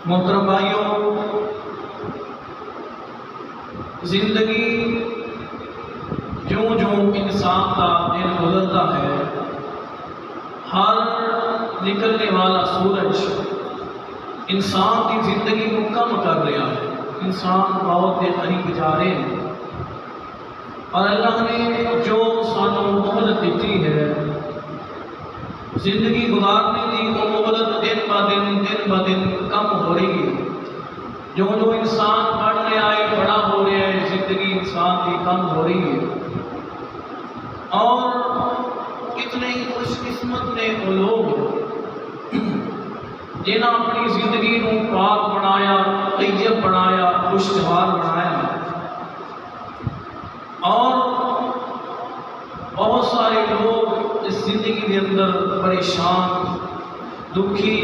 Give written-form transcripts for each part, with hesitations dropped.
محترم بھائیوں، زندگی جوں جوں انسان کا دن گزرتا ہے، ہر نکلنے والا سورج انسان کی زندگی کو کم کر رہا ہے۔ انسان موت کے قریب جا رہے ہیں، اور اللہ نے جو سانوں مہلت دیتی ہے زندگی گزارنے کی، وہ مہلت دن بہ دن کم ہو رہی ہے۔ جو انسان پڑھنے آئے بڑا ہو رہا ہے، زندگی انسان کی کم ہو رہی ہے۔ اور کتنے ہی خوش قسمت نے وہ لوگ جنہاں اپنی زندگی کو پاک بنایا، طیب بنایا، خوشگوار بنایا، اور بہت سارے لوگ اس زندگی کے اندر پریشان، دکھی،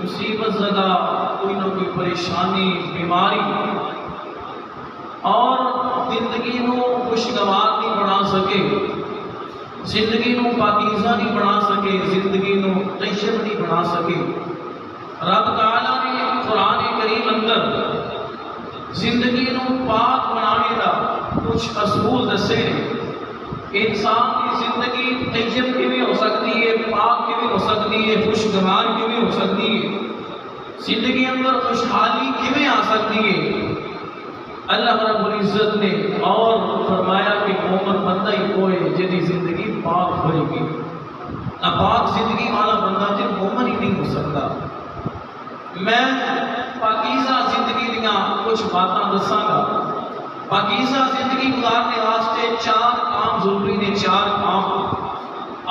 مصیبت زدہ، کوئی نہ کوئی پریشانی، بیماری، اور زندگی کو خوشگوار نہیں بنا سکے، زندگی کو پاکیزہ نہیں بنا سکے، زندگی کو طیب نہیں بنا سکے۔ رب تعالیٰ نے قرآن کریم اندر زندگی کو پاک بنانے کا کچھ اصول دسے ہیں کہ انسان کی زندگی طیب کیویں ہو سکتی ہے، پاک کیویں ہو سکتی ہے، خوشگوار کیویں ہو سکتی ہے، زندگی اندر خوشحالی کیویں آ سکتی ہے۔ اللہ رب العزت نے اور فرمایا کہ مومن بندہ ہی وہ ہے جدی زندگی پاک ہوئے گی۔ ناپاک زندگی والا بندہ جن مومن ہی نہیں ہو سکتا۔ میں پاکیزہ زندگی دیاں کچھ باتاں دساں گا۔ پاکیزہ زندگی گزارنے واسطے 4 کام ضروری نے، 4 کام،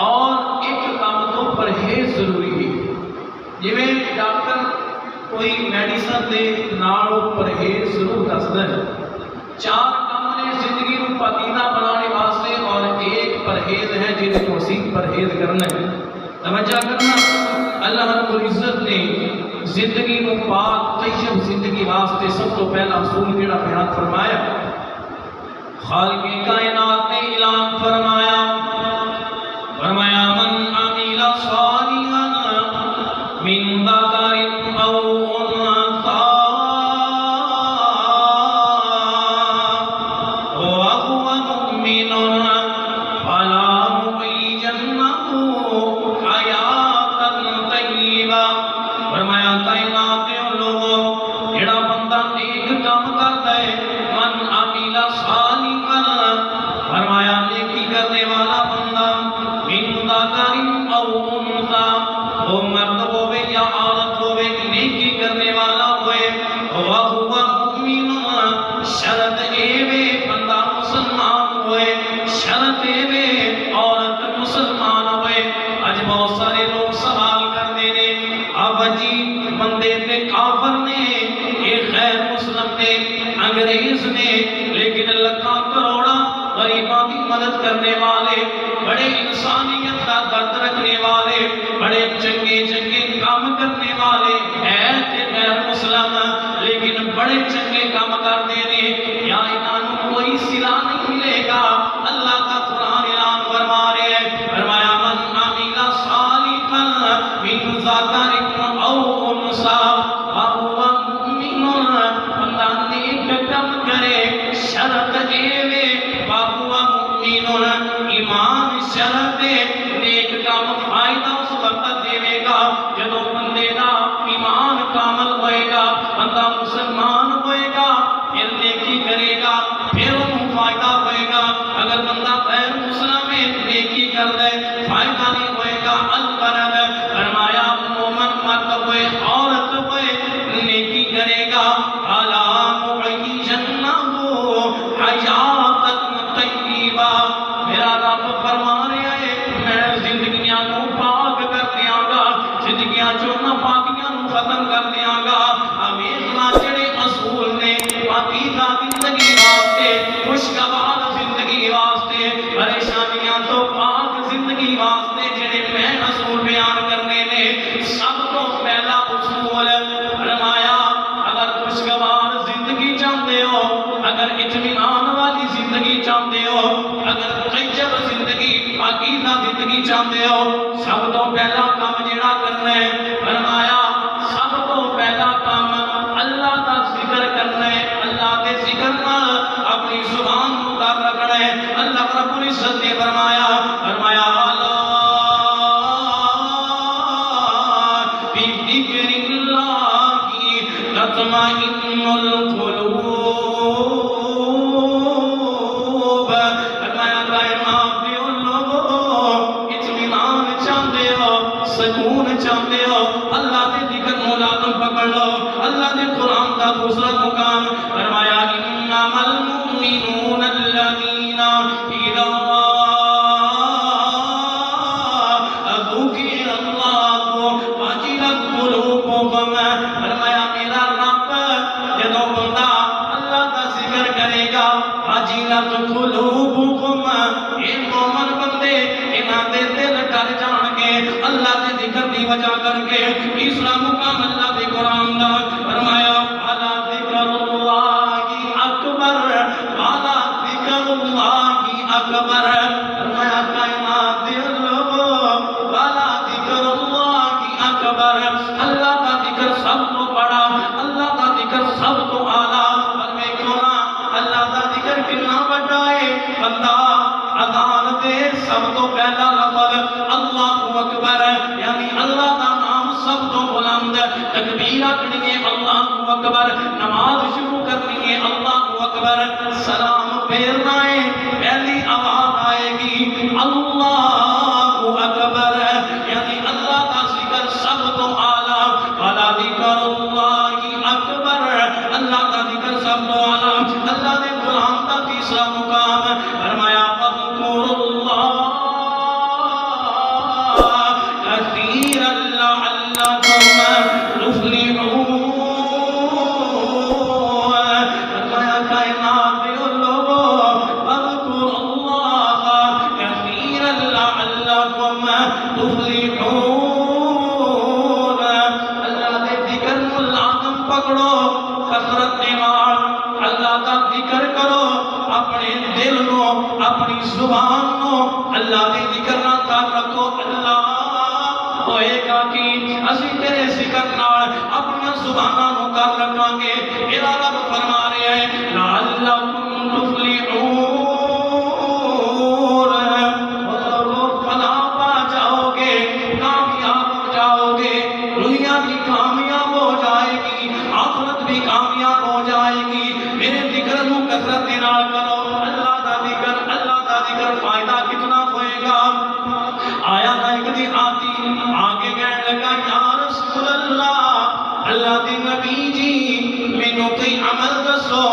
اور ایک کام تو پرہیز ضروری ہے۔ جویں ڈاکٹر کوئی میڈیسن دے نال پرہیز ضرور دسدا ہے۔ 4 کام نے زندگی کو پاکیزہ بنانے واسطے، اور ایک پرہیز ہے جس کو اسی پرہیز کرنا ہے۔ توجہ کرنا، اللہ رب العزت نے زندگی کو پاک طیب زندگی واسطے سب تو پہلا اصول کیڑا بیان فرمایا؟ خالق کائنات نے اعلان فرمایا من عمل صالحا من ذکر او انثی وهو مؤمن فلنحیینہ حیاۃ طیبہ۔ فرمایا کائنات کے لوگوں، جڑا بندہ نیک کام کرتا ہے، من عمل صالحا، فرمایا نیکی کرنے والا بندہ، من ذکر او انثی، وہ مرد ہوئے یا عورت ہوئے، نیکی کرنے والا ہوئے، وہو مؤمن، شرط اے وے بندہ مسلمان ہوئے، شرط اے وے عورت مسلمان ہوئے۔ آج بہت سارے لوگ سوال کرتے نے، اب جی بندے تے کافر نے، ایک غیر مسلم نے، انگریز نے، لیکن لکھاں کروڑا غریباں کی مدد کرنے والے، بڑے انسانیت کا درد رکھنے والے، بڑے چنگے کام کرنے والے ہے تے غیر مسلم، لیکن بڑے چنگے کام کرتے نے، یا انہوں کوئی صلہ نہیں ملے گا۔ اللہ کا قرآن اعلان فرما رہے ہیں، فرمایا من عمل صالحا من ذکر او انثی وہو مؤمن، بندہ نیک کام کرے، شرط اے وے وہو مؤمن، ایمان شرط ہے، نیک کام فائدہ اس وقت دے گا جدو بندے دا ایمان کامل ہوئے گا، بندہ مسلمان ہوئے گا، پھر نیکی کرے گا، پھر انہوں فائدہ ہوئے گا۔ اگر بندہ غیر مسلم ہے، نیکی کر دے، فائدہ نہیں ہوئے گا۔ القرد، فرمایا مومن مرد ہوئے، عورت ہوئے، نیکی کرے گا، فلنحیینہ حیاۃ طیبہ۔ میرا رب فرما رہا ہے، میں زندگیاں کو پاک کر دیاں گا، زندگیاں جو ناپاکیاں کو ختم کر دیاں گا۔ ہمیشہ جڑے اصول نے پاکیزہ زندگی واسطے، خوشگوار زندگی واسطے، پریشانیاں تو پاک زندگی واسطے جڑے میں اصول بیان کرنے نے، سب تو پہلا اصول فرمایا، اگر خوشگوار زندگی چاہتے ہو، اگر اطمینان والی زندگی چاہتے ہو، اگر طیب زندگی، پاکیزہ زندگی چاہتے ہو، سب تو پہلا کام جڑا کرنا ہے، فرمایا سب تو پہلا کام ذکر نال اپنی زبان کو کر رکھنا ہے. اللہ رب العزت نے فرمایا الا بذکر اللہ تطمئن القلوب. فرمایا کائنات کے لوگوں اطمینان چاہتے ہو, سکون چاہتے ہو, اللہ کے ذکر ملازم پکڑ لو. اللہ نے قرآن کا دوسرا مقام فرمایا انما المؤمنون الذین اذا ذکر اللہ وجلت قلوبهم. فرمایا میرا رب جدوں بندہ اللہ کا ذکر کرے گا وجلت قلوبهم, اے مومن بندے انہاں دے دل ڈر جان گے اللہ کے ذکر دی وجہ کر کے. تیسرا مقام اللہ دے قرآن دا فرمایا الا ذکر اللہ اکبر, الا ذکر اللہ اکبر. فرمایا کائنات دے لوگوں الا ذکر اللہ اکبر, اللہ کا ذکر سب تو بڑا, اللہ کا ذکر سب تو اعلیٰ. پر میں کیوں نہ اللہ کا ذکر کتنا بڑا ہے. بندہ اذان دے سب تو پہلا لفظ اللہ اکبر, یعنی اللہ کا نام سب تو بلند. تکبیر پڑھنی ہے اللہ اکبر, نماز شروع کرنی ہے اللہ اکبر, سلام پھیرنا ہے پہلی آواز آئے گی اللہ اکبر, یعنی اللہ کا ذکر سب تو اعلیٰ. ولا ذکر اللہ اکبر, اللہ کا ذکر سب تو اعلیٰ. اللہ نے قرآن کا تیسرا مقام فرمایا اذکروا اللہ کثیرا لعلکم تفلحون. فرمایا کائنات کے لوگوں اذکروا اللہ کثیرا لعلکم تفلحون. اللہ کے ذکر ملازم پکڑو کثرت کے نال, اللہ کا ذکر کرو, اپنے دل نو اپنی زبان نو اللہ دے ذکر نہ کر رکھو. اللہ ہوئے گا کہ اسی تیرے ذکر نال اپنی زباناں نو کر رکھاں گے. میرا رب فرما رہے ہیں لعلکم تفلحون, فلاح پا جاؤ گے, کامیاب ہو جاؤ گے, دنیا بھی کامیاب ہو جائے گی, آخرت بھی کامیاب ہو جائے گی. میرے ذکر نو کثرت کے نال کرو. اللہ دا ذکر فائدہ کتنا ہوئے گا. آیا نہ ایک دن آتی آگے کہنے لگا یا رسول اللہ, اللہ دے نبی جی مینوں کوئی عمل دسو,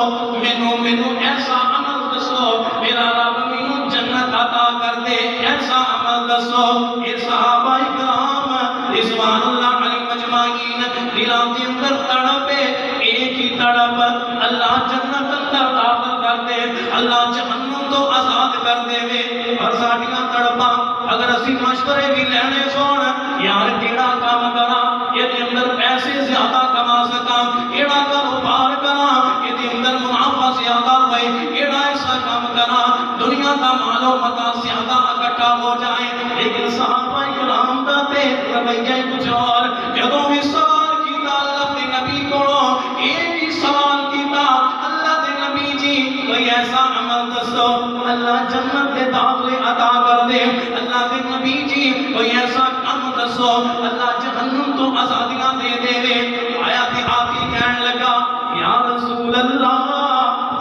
مینوں ایسا عمل دسو میرا رب مینوں جنت عطا کر دے, ایسا عمل دسو. یہ صحابہ کرام رضوان اللہ علیہم اجمعین دلاں دے اندر تڑپ ہے, ایک ہی تڑپ, اللہ جنت اندر داخل کر دے, اللہ جہنم تو آزاد کر دے وے. اور ساڈیاں تڑپاں اگر اسی مشورے بھی لینے سون یار کیڑا کام کراں یہ اندر پیسے زیادہ کما سکاں, کیڑا کاروبار کراں یہ اندر منافع زیادہ ہوئے, کیڑا ایسا کام کراں دنیا کا مال و متا زیادہ اکٹھا ہو جائے. لیکن صحابہ کرام دا تے رویہ کچھ اور. جدوں بھی سوال کیتا اللہ دے نبی کولوں ایک ہی سوال کیتا, اللہ دے نبی جی کوئی ایسا عمل دسو اللہ جنت دے داخلے عطا کر دے. اللہ دے نبی جی کوئی ایسا کام دسو اللہ جہنم تو آزادیاں دے دے وے. آیا تے آتی کہنے لگا یا رسول اللہ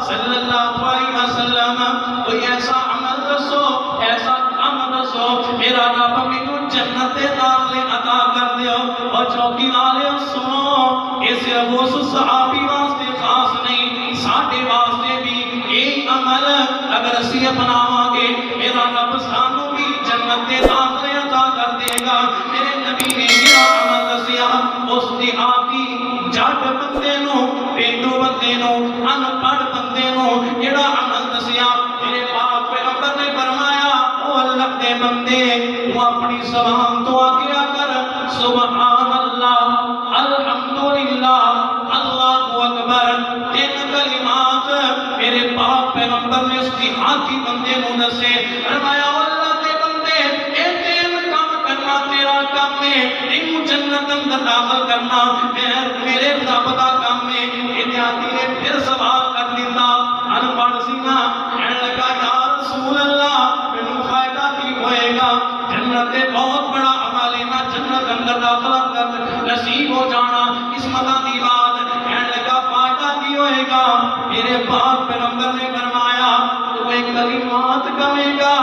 صلی اللہ علیہ وسلم کوئی ایسا عمل دسو, ایسا کام دسو میرا رب مینوں جنت دے داخلے عطا کر دیو. اور چوکی والے سنو, یہ صرف اس صحابی واسطے خاص نہیں, ساڈے واسطے بھی یہ عمل اگر اسی اپناواں گے میرا رب سانوں بھی جنت دے داخلے عطا کر دے گا. میرے نبی نے کیا عمل دسیا, اس دیہاتی جٹ بندے نو, پینڈو بندے نو, ان پڑھ بندے نو جڑا عمل دسیا. میرے پاک پیغمبر نے فرمایا او اللہ دے بندے تو اپنی زبان تو آگیا کر سبحان اللہ الحمدللہ اللہ اکبر, 3 کلمات میرے پاک پیغمبر نے اس دیہاتی بندے نو دسے. فرمایا اللہ دے بندے اے 3 کام کرنا تیرا کام ہے, انہوں جنت اندر داخل کرنا میرے رب دا کام ہے. دیہاتی نے پھر سوال کر دیتا مانگنا کہنے لگا یا رسول اللہ مینوں فائدہ کی ہوئے گا جنت بہت بڑا عمل ہے نا جنت اندر داخلہ کر نصیب ہو جانا قسمتاں دی بات کہنے لگا فائدہ کی ہوئے گا میرے پاک پیغمبر نے فرمایا تو ایک کلمات کہے گا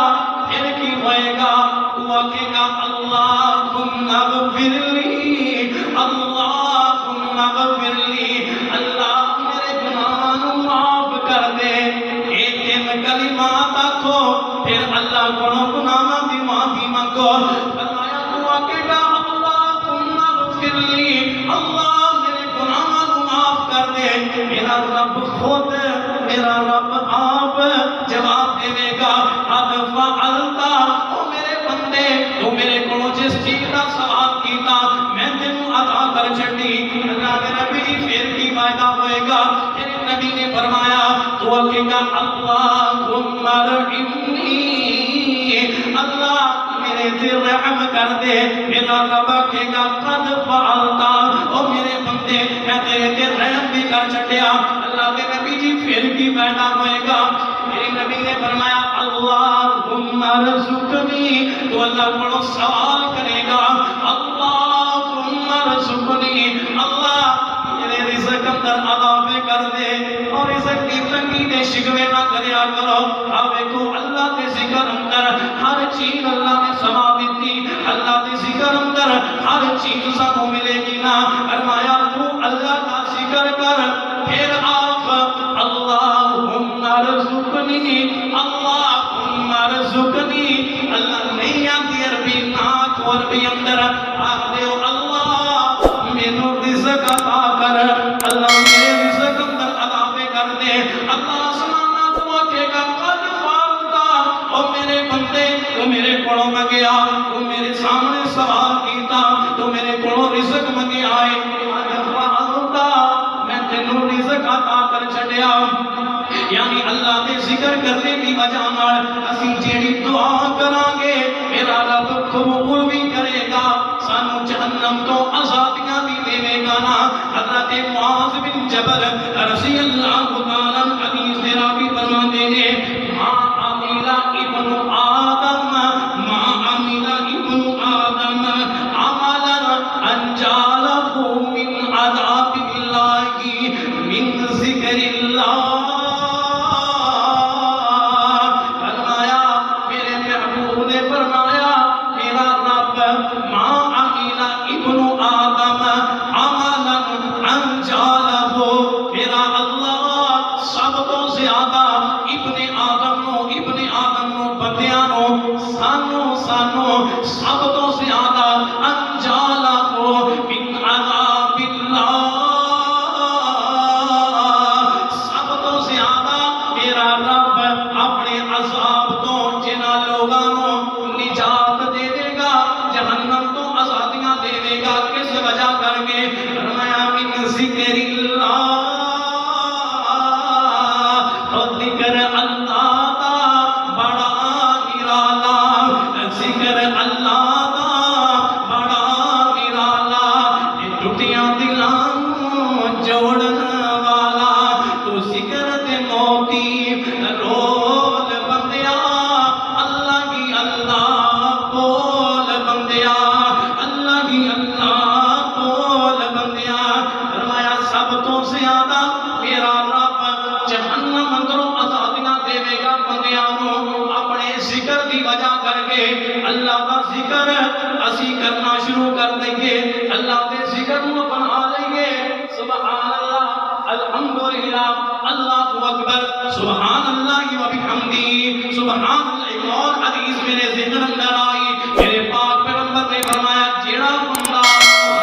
پھر کی ہوئے گا تو آکے گا اللہم اغفر لی اللہم اغفر لی اللہ میرے گناہوں معاف کر دے ایک دن کلمات آکھو پھر اللہ کو گناہوں دی معافی مانگو فرمایا تو آکے گا اللہم اغفر لی اللہ میرے گناہوں معاف کر دے میرا رب خود میرا رب آپ جواب دے گا قد فعلتا او میرے بندے تو میرے کو جس چیز کا سوال کیتا میں تینوں عطا کر چھڈی اللہ کے نبی پھر کی فائدہ ہوئے گا پھر نبی نے فرمایا تو کہے گا اللہم ارحمنی اللہ میرے تے رحم کر دے میرا رب کہے گا قد فعلتا او میرے بندے میں تیرے تے رحم بھی کر چھڈیا اللہ کے نبی جی پھر کی فائدہ ہوئے گا میرے نبی نے فرمایا اللہم ارزقنی تو اللہ کو سوال کرے گا اللہم ارزقنی اللہ میرے رزق اندر اضافے کر دے اور رزق کی تنگی دے شکوے نہ کریا کرو آوے کو اللہ دے ذکر اندر ہر چیز اللہ نے سما دیتی اللہ دے ذکر اندر ہر چیز سانو ملے گی نا فرمایا تو اللہ کا ذکر کر پھر آپ اللہم ارزقنی اللہم ارزقنی اللہ نہیں آتی عربی ناک و عربی اندر آگ دیو اللہ مینوں رزق عطا کر اللہ میرے رزق اندر اضافے کر دے اللہ سمانا تو آکے گا قد فعلتا او میرے بندے تو میرے کولوں منگیا تو میرے سامنے سوال کیتا تو میرے کولوں رزق منگے آئے قد فعلتا میں تینوں رزق عطا کر چھڈیا یعنی اللہ دے ذکر کرنے کی وجہ نال اسی جیڑی دعا کران گے میرا رب قبول بھی کرے گا سانو جہنم تو آزادیاں بھی دے گا نا حضرت معاذ بن جبل رضی اللہ تعالی حدیث دے راوی فرماتے ہیں ما عمل ابن آدم ما عمل ابن آدم عملا انجالہ من عذاب اللہ من ذکر اللہ سب تو زیادہ انجالہ کو من عذاب اللہ سب تو زیادہ میرا رب اپنے عذاب تو جنہ لوگوں نجات دے دے گا جہنم تو آزادیاں دے دے گا کس وجہ کر کے فرمایا من ذکر اللہ اور ذکر اللہ دا بڑا نرالا ذکر اللہ دا بڑا نرالا ٹوٹیاں دلاں جوڑن والا تو ذکر تے موتی رول بندیا اللہ کی اللہ بول بندیا اللہ کی اللہ بول بندیا فرمایا سب تو زیادہ میرا رب جہنم اندروں آزادیاں دے گا بندیاں نو اپنے ذکر دی وجہ کر کے اللہ کا ذکر اسی کرنا شروع کر دیں اللہ کے ذکر نو اپنا لیں سبحان اللہ الحمدللہ اللہ اکبر سبحان اللہ و بحمدہ سبحان اللہ اور حدیث میرے ذہن اندر آئی میرے پاک پیغمبر نے فرمایا جیڑا بندہ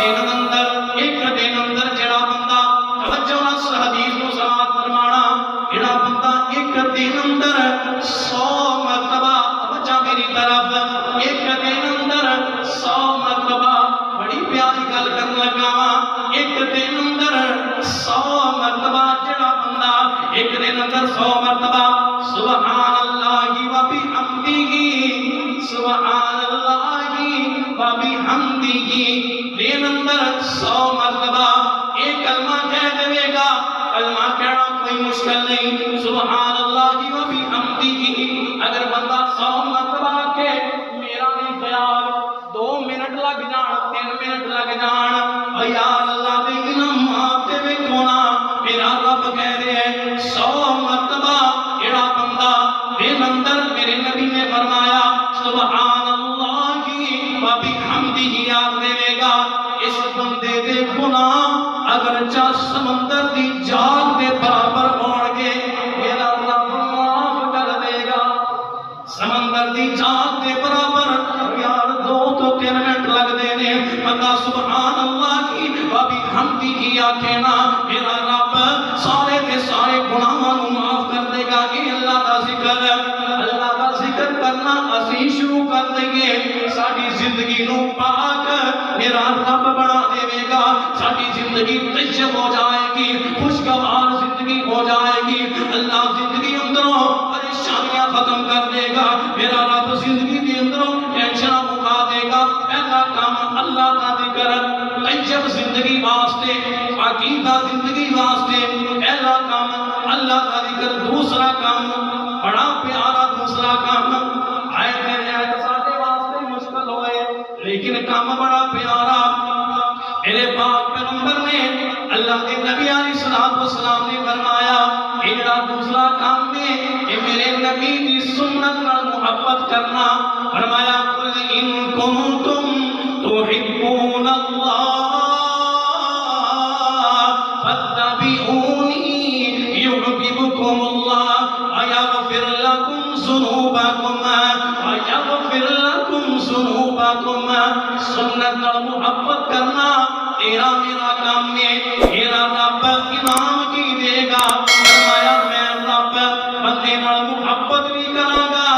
دن اندر ایک دن اندر جیڑا بندہ توجہ نال حدیث نو سماعت فرمانا جیڑا بندہ ایک دن اندر 100 مرتبہ توجہ میری طرف ایک دن اندر 100 مرتبہ بڑی پیاری گل کرن لگا وا ایک دن اندر 100 مرتبہ جڑا بندہ ایک دن اندر 100 مرتبہ سبحان اللہ و بحمدہ سبحان اللہ و بحمدہ دن اندر 100 مرتبہ ایک کلمہ کہہ دے گا کلمہ کہنا کوئی مشکل نہیں سبحان اللہ جان او یار اللہ دے انعامات تے ویکھو نا میرا رب کہہ رہے ہیں 100 مرتبہ جڑا بندہ دن اندر میرے نبی نے فرمایا سبحان اللہ و بحمدہ یاد دے گا اس بندے دے گناہ اگرچہ سمندر دی جال دے برابر ہون گے میرا رب معاف کر دے گا سمندر دی جال دے برابر یار 2 تو 3 منٹ لگ دے نے بندہ سبحان اللہ کی و بحمدہ آکھے نا میرا رب سارے دے سارے گناہاں نوں معاف کر دے گا کہ اللہ دا ذکر کرنا اسی شروع کر دئیے ساری زندگی نو پاک میرا رب بنا دے گا ساری زندگی طیب ہو جائے گی خوشگوار زندگی ہو جائے گی اللہ زندگی اندروں پریشانیاں ختم کر دے گا میرا رب زندگی کے اندروں ٹینشن مکا دے گا پہلا کام اللہ کا ذکر طیب زندگی واسطے عقیدہ زندگی واسطے پہلا کام اللہ کا ذکر دوسرا کام بڑا پیارا دوسرا کام آئے سارے واسطے مشکل ہوئے لیکن کام بڑا پیارا میرے پاک پیغمبر نے اللہ کے نبی علیہ السلام نے فرمایا ایڈا دوسرا کام میں میرے نبی کی سنت نال محبت کرنا فرمایا قل ان کنتم تحبون اللہ فاتبعونی یحببکم اللہ ویغفر لکم ذنوبکم سنت نال محبت کرنا تیرا میرا کام ہے میرا رب انعام کی دے گا فرمایا میں رب بندے نال محبت بھی کراں گا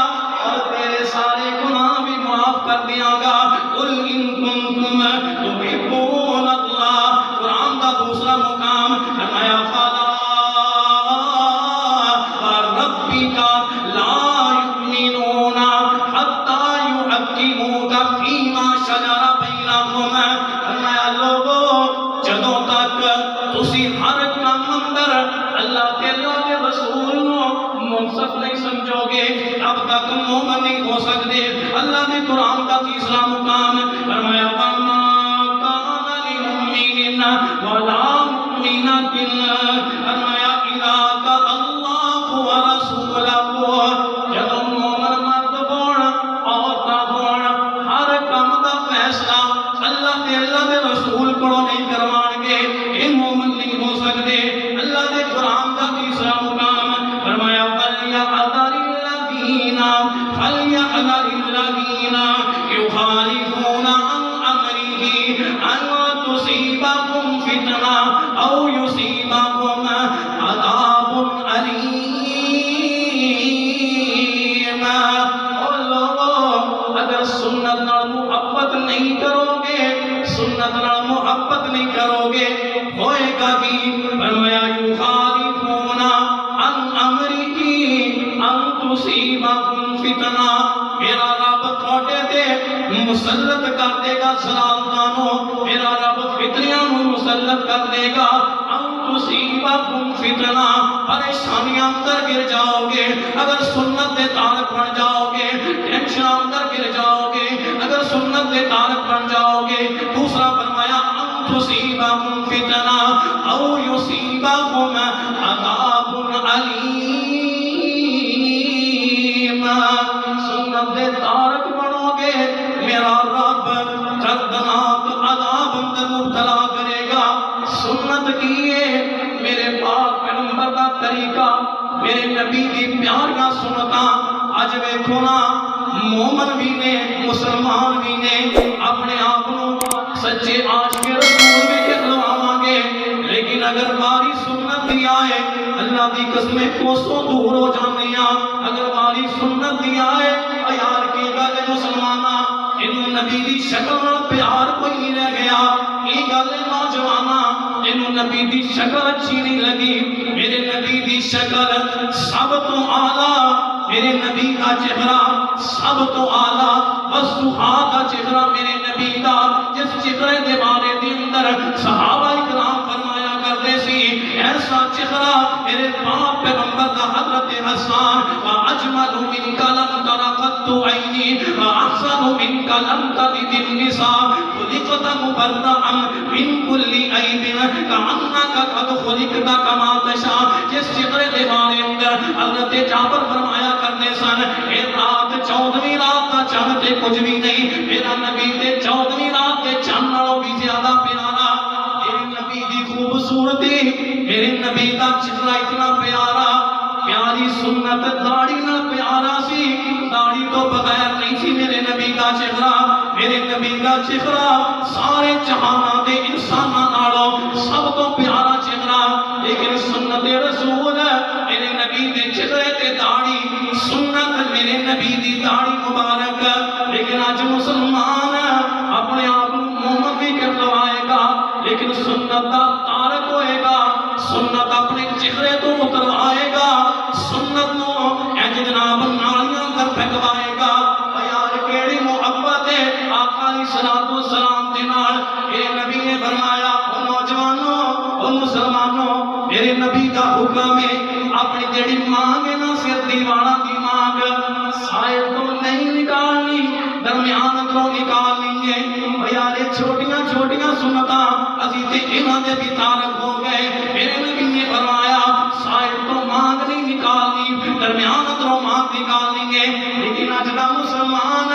اور تیرے سارے گناہ بھی معاف کر دیاں گا قل ان کنتم تحبون اللہ قرآن کا دوسرا مقام فرمایا فلا وربک لا یؤمنون حتی یحکموک فیما شجر بینہم فرمایا لوگو جدوں تک تسی ہر کام اندر اللہ کے رسول منصف نہیں سمجھو گے اب تک مومن نہیں ہو سکتے اللہ نے قرآن کا تیسرا مقام فرمایا وما کان لمؤمن ولا مؤمنۃ فرمایا اذا قضى اللہ ورسولہ جدوں مومن مرد ہون عورتاں ہون ہر کام دا فیصلہ اللہ تے اللہ دے رسول کولوں نہیں کروان گے اے مومن نہیں ہو سکتے اللہ دے قرآن کا تیسرا مقام فرمایا فَلْيَحْذَرِ الَّذِينَ يُخَالِفُونَ عَنْ أَمْرِهِ أَنْ تُصِيبَهُمْ فِتْنَةٌ أَوْ يُصِيبَهُمْ عَذَابٌ أَلِيمٌ اور لوگوں اگر سنت نال محبت نہیں کرو گے سنت نال محبت نہیں کرو گے ہوئے گا کی فرمایا یخالفون عن امرہ ان تصیبکم فتنہ میرا رب تھوڑے تے مسلط کر دے گا سلامتانوں میرا رب فتنیاں مسلط کر دے گا ان تصیبکم فتنہ پریشانیاں اندر گر جاؤ گے اگر سنت دے تارک بن جاؤ گے ٹینشن اندر گر جاؤ گے اگر سنت دے تارک بن جاؤ گے دوسرا فرمایا ان تصیبکم فتنہ او یصیبکم عذاب علیم سنت دے تارک بنو گے میرا رب دردناک عذاب اندر مبتلا کرے گا سنت کیے میرے پاک پیغمبر کا طریقہ میرے نبی کی پیاریاں سنتاں اج ویکھو نا مومن بھی نے مسلمان بھی نے اپنے آپ سچے عاشق رسول بھی کہلواواں گے لیکن اگر باری سنت دی آئے اللہ دی قسمیں کوسوں دور ہو جانیاں اگر باری سنت دی آئے یار کی گل مسلمانہ انہوں نبی دی شکل نال پیار کوئی نہیں رہ گیا یہ گل نوجوانہ انہوں نبی دی شکل اچھی نہیں لگی میرے نبی دی شکل سب تو اعلیٰ میرے نبی کا چہرہ سب تو اعلیٰ وضحیٰ کا چہرہ میرے نبی دا جس چہرے دے بارے دی اندر صحابہ اکرام فرمایا کرتے سی ایسا چہرہ میرے باپ پیغمبر دا حضرت حسان وَأَجْمَلُ مِنْكَ لَمْ تَرَ قَطُّ عَيْنِي وَأَحْسَنُ مِنْكَ لم تلد النساء خلقت مبرأ من كل عیب کأنک قد خلقت کما تشاء. جس چترے دے بارے اندر حضرت جابر فرمایا کرنے سن اے رات 14ویں رات دا چند تے کچھ بھی نہیں, میرا نبی تے 14ویں رات دے چند نالوں بھی زیادہ پیارا. میرے نبی دی خوبصورتی, میرے نبی دا چہرہ اتنا پیارا, پیاری سنت داڑھی نہ پیارا سی, داڑھی تو بغیر نہیں سی میرے نبی دا چہرہ. میرے نبی دا چہرہ سارے جہاناں دے انساناں نالوں سب تو پیارا چہرہ. لیکن سنت رسول میرے نبی دے چہرے تے داڑھی, سنت میرے نبی دی داڑھی مبارک. لیکن آج مسلمان اپنے آپ محمد بھی کہلوائے گا لیکن سنت دا تارک ہوئے گا, سنت اپنے چہرے تو اتروائے گا, سنت نو انج جناب نالیاں کر پھینکوائے گا. یار کیڑی محبت ہے آقا علیہ الصلوۃ والسلام دے نال. میرے نبی نے فرمایا او نوجوانوں او مسلمانوں, میرے نبی دا حکم ہے اپنی جیڑی مانگ ہے نا سر دیوانا دی مانگ سائر تو نہیں نکالنی, درمیان تو نکالنی ہے. یار چھوٹیاں چھوٹیاں سنتاں اسی تے انہاں دے بھی تارک ہو گئے. میرے نبی نے فرمایا سائر تو مانگ نہیں نکالنی, درمیان تو مانگ نکالنی ہے. لیکن اج دا مسلمان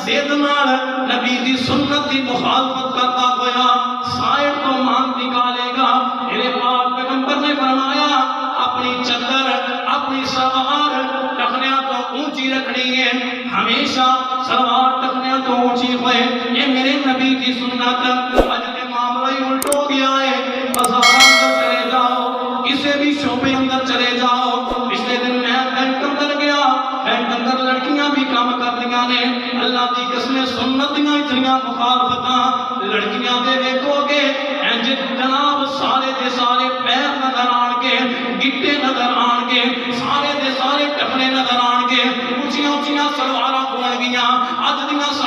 زد نال نبی دی سنت دی مخالفت کرتا ہویا سائر تو مانگ نکالے گا. میرے پاک پیغمبر نے فرمایا اپنی چادر اپنی سلوار ٹخنیاں تو اونچی رکھنی ہے, ہمیشہ سلوار ٹخنیاں تو اونچی ہوئے. یہ میرے نبی کی سنت. اج کے معاملہ ہی الٹ ہو گیا ہے, بازار اندر چلے جاؤ, کسی بھی شعبے اندر چلے جاؤ. پچھلے دن میں بینک اندر گیا, بینک اندر لڑکیاں بھی کام کردیاں نے. اللہ دی قسم سنت دیاں اتنیاں مخالفتاں لڑکیاں دے ویکھو گے انج جناب سارے دے سارے پیر نظر آن گے, گٹے نظر آن گے, سارے دے سارے ٹخنے نظر آن گے, اونچیاں اونچیاں سلواراں ہون گیاں. اج دیاں